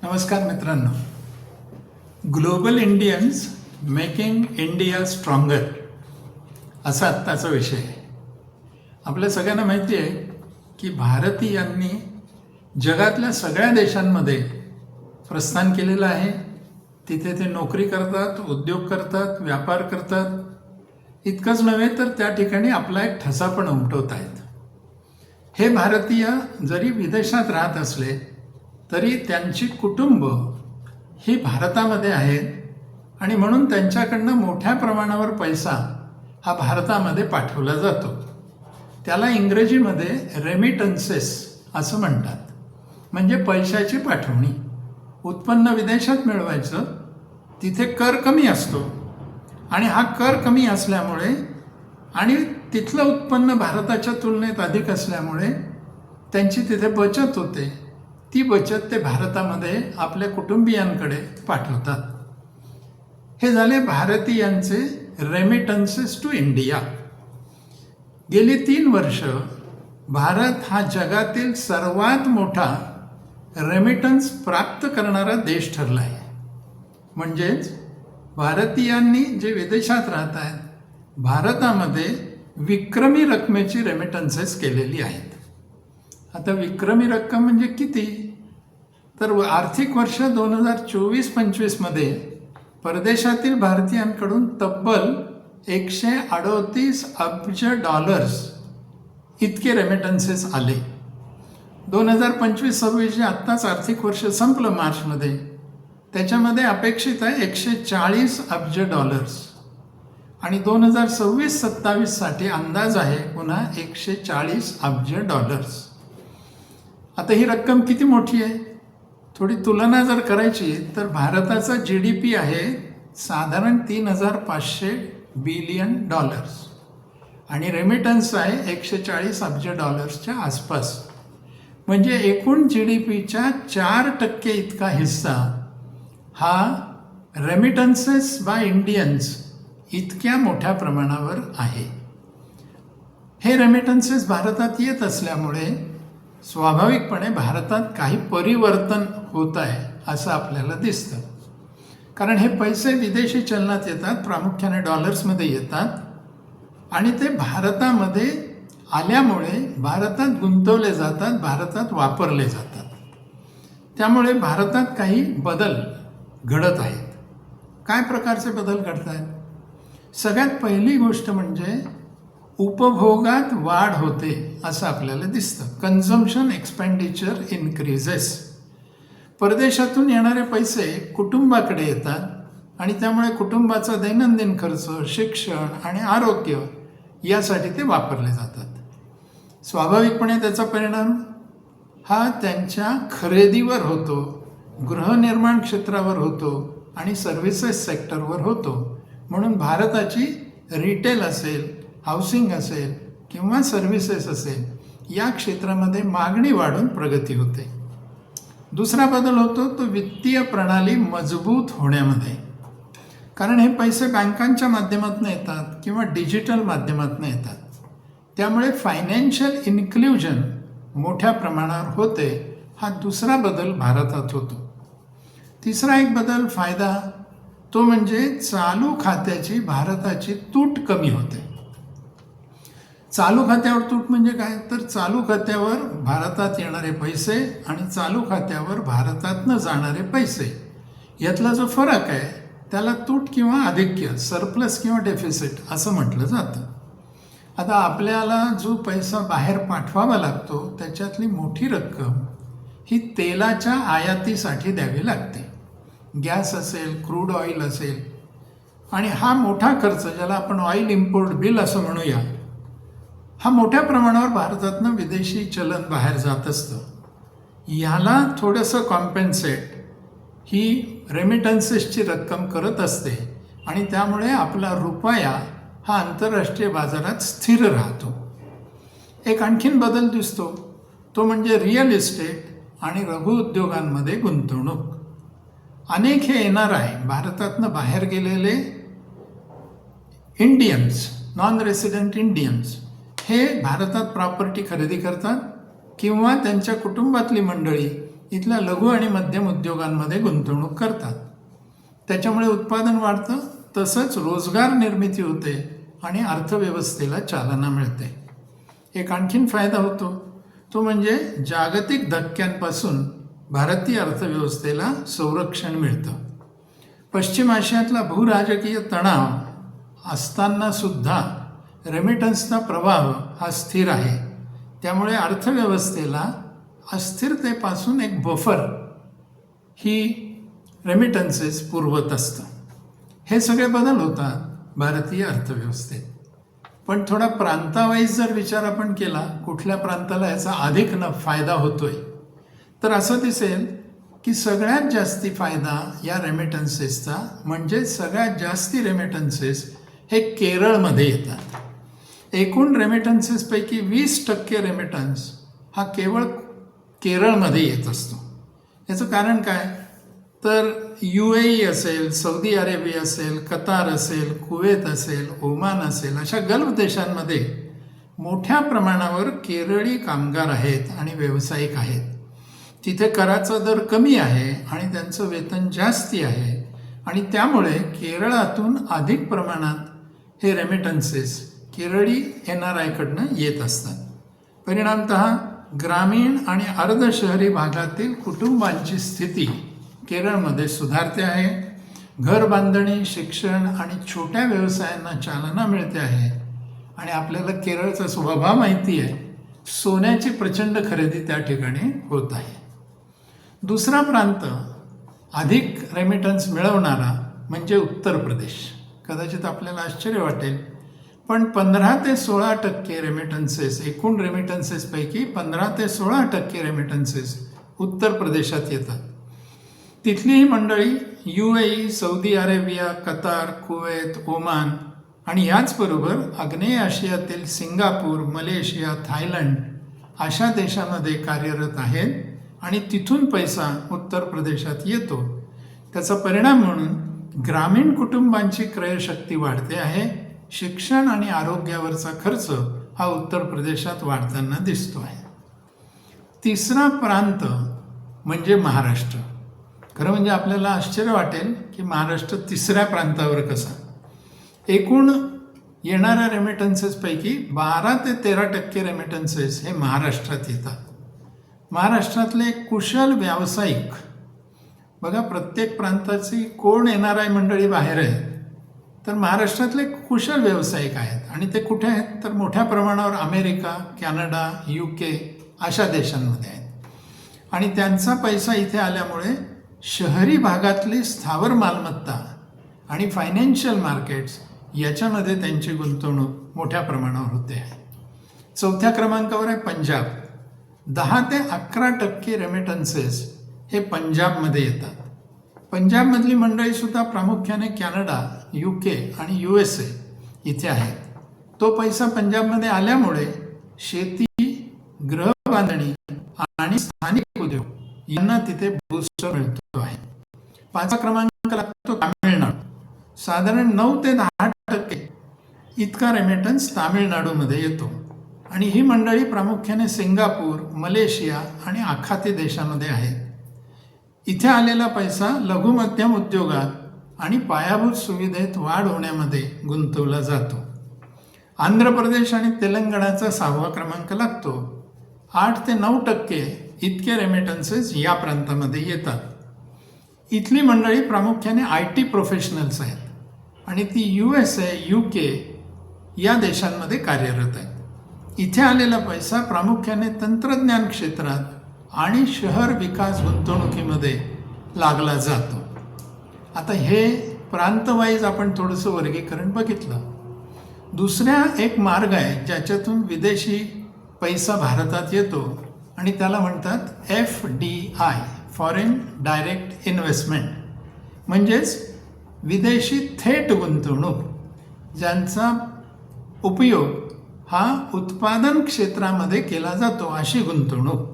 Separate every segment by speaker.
Speaker 1: नमस्कार मित्रांनो. Global Indians making India stronger असा आत्ताचा विषय आहे. आपल्या सगळ्यांना माहिती आहे की भारतीयांनी जगातल्या सगळ्या देशांमध्ये प्रस्थान केलेलं आहे. तिथे ते नोकरी करतात, उद्योग करतात, व्यापार करतात. इतकंच नव्हे तर त्या ठिकाणी आपला एक ठसा पण उमटवत आहेत. हे भारतीय जरी विदेशात राहत असले तरी त्यांची कुटुंब ही भारतामध्ये आहेत आणि म्हणून त्यांच्याकडनं मोठ्या प्रमाणावर पैसा हा भारतामध्ये पाठवला जातो. त्याला इंग्रजीमध्ये रेमिटन्सेस असं म्हणतात, म्हणजे पैशाची पाठवणी. उत्पन्न विदेशात मिळवायचं, तिथे कर कमी असतो आणि हा कर कमी असल्यामुळे आणि तिथलं उत्पन्न भारताच्या तुलनेत अधिक असल्यामुळे त्यांची तिथे बचत होते. ती बचत ते भारतामध्ये आपल्या कुटुंबियांकडे पाठवतात. हे झाले भारतीयांचे रेमिटन्सेस टू इंडिया. गेली 3 वर्ष भारत हा जगातील सर्वात मोठा रेमिटन्स प्राप्त करणारा देश ठरला आहे. म्हणजेच भारतीयांनी जे विदेशात राहत आहेत, भारतामध्ये विक्रमी रकमेची रेमिटन्सेस केलेली आहेत. आता विक्रमी रक्कम म्हणजे किती? तर आर्थिक वर्ष 2024-25 मध्ये परदेशातील भारतीयांकडून तब्बल $138 अब्ज इतके रेमिटन्सेस आले. 2025-26 जे आत्ताच आर्थिक वर्ष संपलं मार्चमध्ये, त्याच्यामध्ये अपेक्षित आहे $140 अब्ज आणि 2026-27 साठी अंदाज आहे पुन्हा $140 अब्ज. आता ही रक्कम किती मोठी आहे? थोडी तुलना जर करायची तर भारताचा GDP आहे साधारण $3,500 बिलियन आणि रेमिटन्स आहे $140 अब्ज आसपास. म्हणजे एकूण GDPच्या 4% इतका हिस्सा हा रेमिटन्सेस बाय इंडियन्स इतक्या मोठ्या प्रमाणावर आहे. हे रेमिटन्सेस भारतात येत असल्यामुळे स्वाभाविकपणे भारतात काही परिवर्तन होत आहे असं आपल्याला दिसतं. कारण हे पैसे विदेशी चलनात येतात, प्रामुख्याने डॉलर्समध्ये येतात आणि ते भारतामध्ये आल्यामुळे भारतात गुंतवले जातात, भारतात वापरले जातात. त्यामुळे भारतात काही बदल घडत आहेत. काय प्रकारचे बदल घडत आहेत? सगळ्यात पहिली गोष्ट म्हणजे उपभोगात वाढ होते असं आपल्याला दिसतं. Consumption expenditure increases. परदेशातून येणारे पैसे कुटुंबाकडे येतात आणि त्यामुळे कुटुंबाचा दैनंदिन खर्च, शिक्षण आणि आरोग्य यासाठी ते वापरले जातात. स्वाभाविकपणे त्याचा परिणाम हा त्यांच्या खरेदीवर होतो, गृहनिर्माण क्षेत्रावर होतो आणि सर्व्हिसेस सेक्टरवर होतो. म्हणून भारताची रिटेल असेल, हाऊसिंग असेल किंवा सर्व्हिसेस असेल, या क्षेत्रामध्ये मागणी वाढून प्रगती होते. दुसरा बदल होतो तो वित्तीय प्रणाली मजबूत होण्यामध्ये. कारण हे पैसे बँकांच्या माध्यमातून येतात किंवा डिजिटल माध्यमातून येतात. त्यामुळे फायनान्शियल इन्क्ल्युजन मोठ्या प्रमाणावर होते. हा दुसरा बदल भारतात होतो. तिसरा एक बदल फायदा तो म्हणजे चालू खात्याची भारताची तूट कमी होते. चालू खात्यावर तूट म्हणजे काय? तर चालू खात्यावर भारतात येणारे पैसे आणि चालू खात्यावर भारतातनं जाणारे पैसे यातला जो फरक आहे त्याला तूट किंवा आधिक्य, सरप्लस किंवा डेफिसिट असं म्हटलं जातं. आता आपल्याला जो पैसा बाहेर पाठवावा लागतो त्याच्यातली मोठी रक्कम ही तेलाच्या आयातीसाठी द्यावी लागते. गॅस असेल, क्रूड ऑइल असेल, आणि हा मोठा खर्च ज्याला आपण ऑइल इम्पोर्ट बिल असं म्हणूया, हा मोठ्या प्रमाणावर भारतातनं विदेशी चलन बाहेर जात असतं. ह्याला थोडंसं कॉम्पेन्सेट ही रेमिटन्सेसची रक्कम करत असते आणि त्यामुळे आपला रुपया हा आंतरराष्ट्रीय बाजारात स्थिर राहतो. एक आणखीन बदल दिसतो तो म्हणजे रिअल इस्टेट आणि लघुउद्योगांमध्ये गुंतवणूक. अनेक हे NRI, भारतातनं बाहेर गेलेले इंडियन्स, नॉन रेसिडेंट इंडियन्स, हे भारतात प्रॉपर्टी खरेदी करतात किंवा त्यांच्या कुटुंबातली मंडळी इथल्या लघु आणि मध्यम उद्योगांमध्ये गुंतवणूक करतात. त्याच्यामुळे उत्पादन वाढतं, तसंच रोजगार निर्मिती होते आणि अर्थव्यवस्थेला चालना मिळते. एक आणखीन फायदा होतो, तो म्हणजे जागतिक धक्क्यांपासून भारतीय अर्थव्यवस्थेला संरक्षण मिळतं. पश्चिम आशियातला भूराजकीय तणाव असताना सुद्धा रेमिटन्सचा प्रवाह हा स्थिर आहे. त्यामुळे अर्थव्यवस्थेला अस्थिरतेपासून एक बफर ही रेमिटन्सेस पुरवत असतं. हे सगळे बदल होतात भारतीय अर्थव्यवस्थेत. पण थोडा प्रांतावाईज जर विचार आपण केला, कुठल्या प्रांताला याचा अधिक फायदा होतोय, तर असं दिसेल की सगळ्यात जास्ती फायदा या रेमिटन्सेसचा म्हणजे सगळ्यात जास्ती रेमिटन्सेस हे केरळमध्ये येतात. एकूण रेमिटन्सेसपैकी 20% रेमिटन्स हा केवळ केरळमध्ये येत असतो. याचं कारण काय, तर UAE असेल, सौदी अरेबिया असेल, कतार असेल, कुवेत असेल, ओमान असेल, अशा गल्फ देशांमध्ये मोठ्या प्रमाणावर केरळी कामगार आहेत आणि व्यावसायिक आहेत. तिथे कराचा दर कमी आहे आणि त्यांचं वेतन जास्ती आहे आणि त्यामुळे केरळातून अधिक प्रमाणात हे रेमिटन्सेस केरळी NRI कडनं येत असतात. परिणामतः ग्रामीण आणि अर्धशहरी भागातील कुटुंबांची स्थिती केरळमध्ये सुधारते आहे. घर बांधणी, शिक्षण आणि छोट्या व्यवसायांना चालना मिळते आहे. आणि आपल्याला केरळचा स्वभाव माहिती आहे, सोन्याची प्रचंड खरेदी त्या ठिकाणी होत आहे. दुसरा प्रांत अधिक रेमिटन्स मिळवणारा म्हणजे उत्तर प्रदेश. कदाचित आपल्याला आश्चर्य वाटेल, पण 15 ते 16% रेमिटन्सेस, एकूण रेमिटन्सेसपैकी 15 ते 16% रेमिटन्सेस उत्तर प्रदेशात येतात. तिथली ही मंडळी UAE, Saudi Arabia, Qatar, Kuwait, Oman आणि याचबरोबर आग्नेय आशियातील सिंगापूर, मलेशिया, थायलंड अशा देशामध्ये कार्यरत आहेत आणि तिथून पैसा उत्तर प्रदेशात येतो. त्याचा परिणाम म्हणून ग्रामीण कुटुंबांची क्रयशक्ती वाढते आहे. शिक्षण आणि आरोग्यावरचा खर्च हा उत्तर प्रदेशात वाढताना दिसतो आहे. तिसरा प्रांत म्हणजे महाराष्ट्र. खरं म्हणजे आपल्याला आश्चर्य वाटेल की महाराष्ट्र तिसऱ्या प्रांतावर कसा. एकूण येणाऱ्या रेमिटन्सेसपैकी 12 ते 13% रेमिटन्सेस हे महाराष्ट्रात येतात. महाराष्ट्रातले कुशल व्यावसायिक, बघा प्रत्येक प्रांताची कोण NRI मंडळी बाहेर आहेत, तर महाराष्ट्रातले कुशल व्यावसायिक आहेत. आणि ते कुठे आहेत, तर मोठ्या प्रमाणावर अमेरिका, कॅनडा, UK अशा देशांमध्ये आहेत. आणि त्यांचा पैसा इथे आल्यामुळे शहरी भागातली स्थावर मालमत्ता आणि फायनान्शियल मार्केट्स याच्यामध्ये त्यांची गुंतवणूक मोठ्या प्रमाणावर होते आहे. चौथ्या क्रमांकावर आहे पंजाब. 10 ते 11% रेमिटन्सेस हे पंजाबमध्ये येतात. पंजाबमधली मंडळीसुद्धा प्रामुख्याने कॅनडा, UK आणि USA इथे आहेत. तो पैसा पंजाबमध्ये आल्यामुळे शेती, गृहबांधणी आणि स्थानिक उद्योग यांना तिथे बूस्टर मिळतो आहे. 5 क्रमांक लागतो तामिळनाडू. साधारण 9 ते 10% इतका रेमिटन्स तामिळनाडूमध्ये येतो. आणि ही मंडळी प्रामुख्याने सिंगापूर, मलेशिया आणि आखाती देशामध्ये आहेत. इथे आलेला पैसा लघु मध्यम उद्योगात आणि पायाभूत सुविधेत वाढ होण्यामध्ये गुंतवला जातो. आंध्र प्रदेश आणि तेलंगणाचा 6वा क्रमांक लागतो. 8 ते 9% इतके रेमिटन्सेस या प्रांतामध्ये येतात. इथली मंडळी प्रामुख्याने IT प्रोफेशनल्स आहेत आणि ती USA, UK या देशांमध्ये कार्यरत आहेत. इथे आलेला पैसा प्रामुख्याने तंत्रज्ञान क्षेत्रात आणि शहर विकास गुंतवणुकीमध्ये लागला जातो. आता हे प्रांतवाईज आपण थोडंसं वर्गीकरण बघितलं. दुसऱ्या एक मार्ग आहे ज्याच्यातून विदेशी पैसा भारतात येतो आणि त्याला म्हणतात FDI, फॉरेन डायरेक्ट इन्व्हेस्टमेंट, म्हणजेच विदेशी थेट गुंतवणूक, ज्यांचा उपयोग हा उत्पादन क्षेत्रामध्ये केला जातो अशी गुंतवणूक.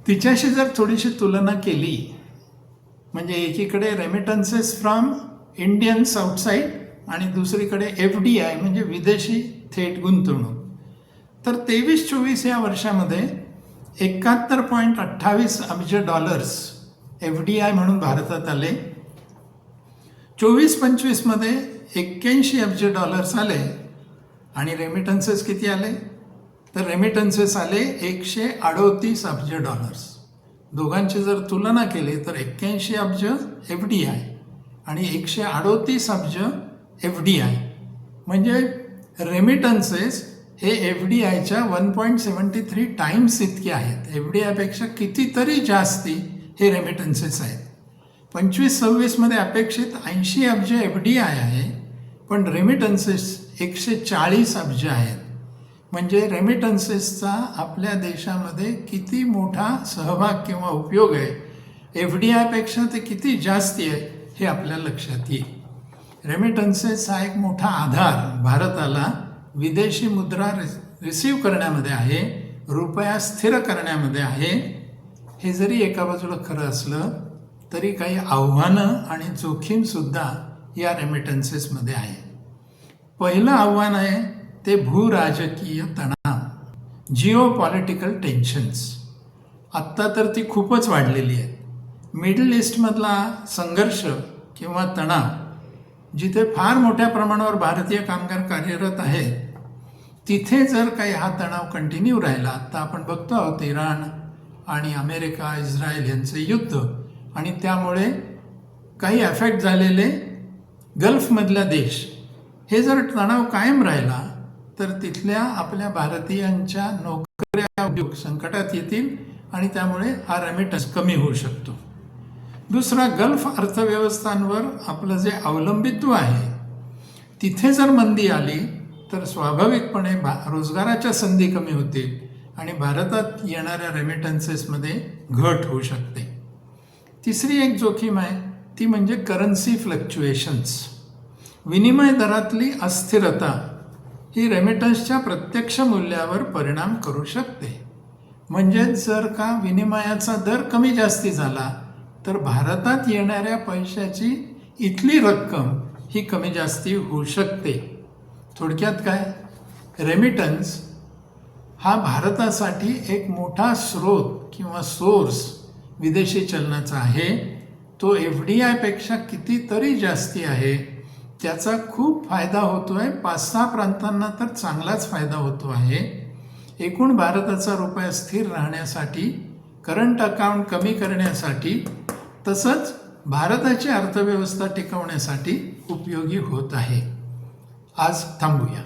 Speaker 1: तिच्याशी जर थोडीशी तुलना केली, म्हणजे एकीकडे रेमिटन्सेस फ्रॉम इंडियन्स आउटसाईड आणि दुसरीकडे FDI म्हणजे विदेशी थेट गुंतवणूक, तर 23-24 या वर्षामध्ये 71.28 अब्ज डॉलर्स FDI म्हणून भारतात आले. 24-25 मध्ये 81 अब्ज डॉलर्स आले. आणि रेमिटन्सेस किती आले? तर रेमिटन्सेस आले 138 अब्ज डॉलर्स. दोघांची जर तुलना केली तर 81 अब्ज FDI आणि 138 अब्ज FDI, म्हणजे रेमिटन्सेस हे FDIच्या 1.73 टाइम्स इतके आहेत. FDI पेक्षा कितीतरी जास्ती हे रेमिटन्सेस आहेत. 25-26 मध्ये अपेक्षित 80 अब्ज FDI आहे, पण रेमिटन्सेस 140 अब्ज आहेत. म्हणजे रेमिटन्सेसचा आपल्या देशामध्ये किती मोठा सहभाग किंवा उपयोग आहे, FDI पेक्षा ते किती जास्ती आहे हे आपल्या लक्षात येईल. रेमिटन्सेस हा एक मोठा आधार भारताला विदेशी मुद्रा रिसीव्ह करण्यामध्ये आहे, रुपया स्थिर करण्यामध्ये आहे. हे जरी एका बाजूला खरं असलं तरी काही आव्हानं आणि जोखीमसुद्धा या रेमिटन्सेसमध्ये आहे. पहिलं आव्हान आहे ते भूराजकीय तणाव, जिओ पॉलिटिकल टेन्शन्स. आत्ता तर ती खूपच वाढलेली आहे. मिडल ईस्टमधला संघर्ष किंवा तणाव, जिथे फार मोठ्या प्रमाणावर भारतीय कामगार कार्यरत आहेत, तिथे जर काही हा तणाव कंटिन्यू राहिला तर आपण बघतो आहोत इराण आणि अमेरिका इस्रायल यांचे युद्ध, आणि त्यामुळे काही अफेक्ट झालेले गल्फमधला देश, हे जर तणाव कायम राहिला तर तिथल्या आपल्या भारतीयांच्या नोकऱ्या उद्योग संकटात येतील आणि त्यामुळे हा रेमिटन्स कमी होऊ शकतो. दुसरा, गल्फ अर्थव्यवस्थांवर आपलं जे अवलंबित्व आहे, तिथे जर मंदी आली तर स्वाभाविकपणे रोजगाराच्या संधी कमी होतील आणि भारतात येणाऱ्या रेमिटन्सेसमध्ये घट होऊ शकते. तिसरी एक जोखीम आहे ती म्हणजे करन्सी फ्लक्च्युएशन्स, विनिमय दरातली अस्थिरता. ही रेमिटन्सच्या प्रत्यक्ष मूल्यावर परिणाम करू शकते. म्हणजेच जर का विनिमयाचा दर कमी जास्ती झाला तर भारतात येणाऱ्या पैशाची इथली रक्कम ही कमी जास्ती होऊ शकते. थोडक्यात काय, रेमिटन्स हा भारतासाठी एक मोठा स्रोत किंवा सोर्स विदेशी चलनाचा आहे. तो FDI पेक्षा कितीतरी जास्ती आहे. त्याचा खूप फायदा होतो आहे. 5-6 प्रांतांना तर चांगलाच फायदा होतो आहे. एकूण भारताचा रुपया स्थिर राहण्यासाठी, करंट अकाउंट कमी करण्यासाठी, तसंच भारताची अर्थव्यवस्था टिकवण्यासाठी उपयोगी होत आहे. आज थांबूया.